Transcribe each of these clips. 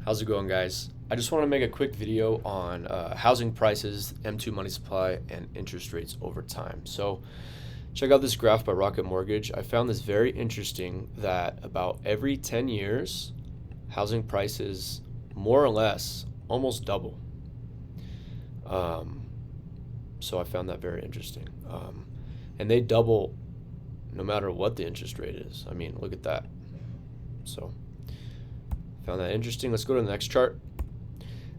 How's it going, guys? I just want to make a quick video on housing prices, M2 money supply, and interest rates over time. So check out this graph by Rocket Mortgage. I found this very interesting that about every 10 years, housing prices more or less almost double. So I found that very interesting. And they double no matter what the interest rate is. I mean, look at that. So found that interesting. Let's go to the next chart.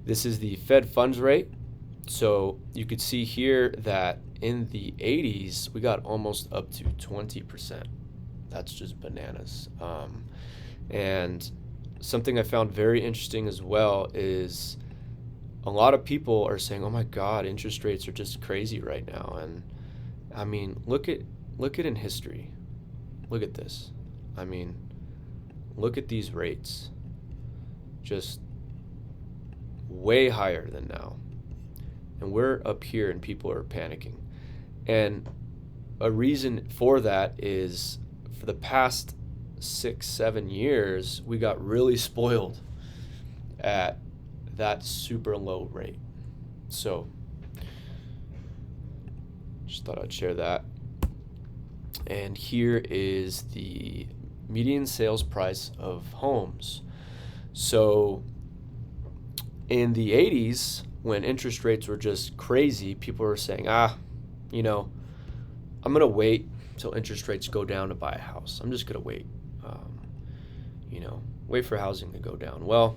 This is the Fed funds rate. So you could see here that in the 80s, we got almost up to 20%. That's just bananas. And something I found very interesting as well is a lot of people are saying, "Oh my God, interest rates are just crazy right now." And I mean, look at in history. Look at this. I mean, look at these rates. Just way higher than now. And we're up here and people are panicking. And a reason for that is for the past 6-7 years, we got really spoiled at that super low rate. So just thought I'd share that. And here is the median sales price of homes. So in the 80s, when interest rates were just crazy, people were saying, I'm going to wait till interest rates go down to buy a house. I'm just going to wait, wait for housing to go down. Well,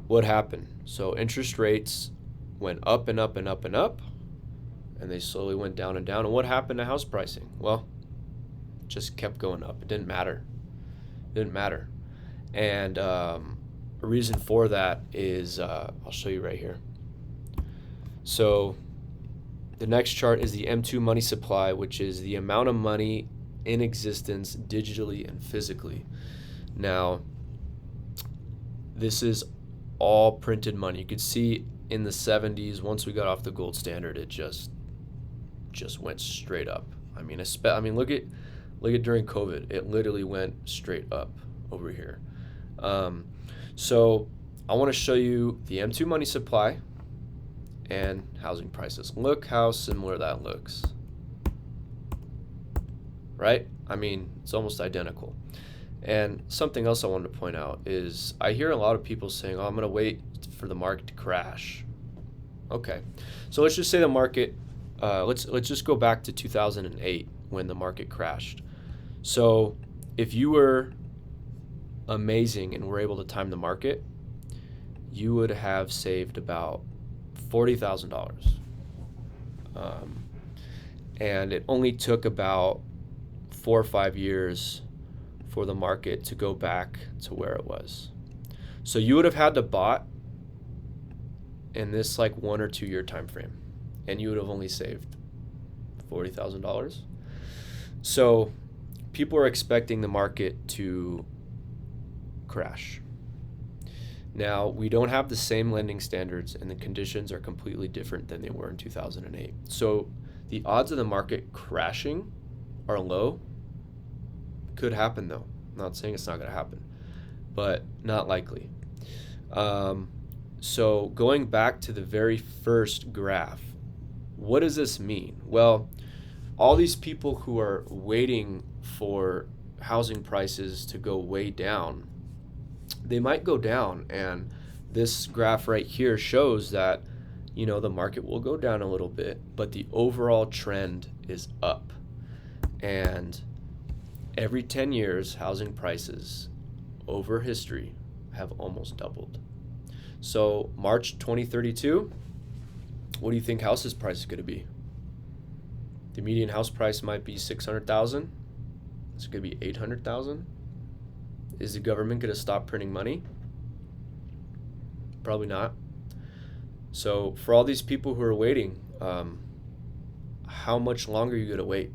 what happened? So interest rates went up and up and up and up, and they slowly went down and down. And what happened to house pricing? Well, it just kept going up. It didn't matter. And a reason for that is I'll show you right here. So the next chart is the M2 money supply, which is the amount of money in existence digitally and physically. Now, this is all printed money. You could see in the 70s, once we got off the gold standard, it just went straight up. I mean, look at during COVID, it literally went straight up over here. So I want to show you the M2 money supply and housing prices. Look how similar that looks, right? I mean, it's almost identical. And something else I wanted to point out is I hear a lot of people saying, "Oh, I'm going to wait for the market to crash." Okay, so let's just say the market, let's just go back to 2008 when the market crashed. So if you were amazing and were able to time the market, you would have saved about $40,000. And it only took about 4 or 5 years for the market to go back to where it was. So you would have had to bought in this like 1 or 2 year time frame, and you would have only saved $40,000. So people are expecting the market to crash. Now, we don't have the same lending standards, and the conditions are completely different than they were in 2008. So the odds of the market crashing are low. Could happen, though. I'm not saying it's not going to happen, but not likely. So going back to the very first graph, what does this mean? Well, all these people who are waiting for housing prices to go way down, they might go down, and this graph right here shows that the market will go down a little bit, but the overall trend is up. And every 10 years, housing prices over history have almost doubled. So March 2032, what do you think houses price is going to be? The median house price might be $600,000. It's going to be $800,000. Is the government going to stop printing money? Probably not. So for all these people who are waiting, how much longer are you going to wait?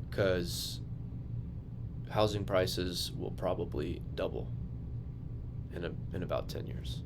Because housing prices will probably double in about 10 years.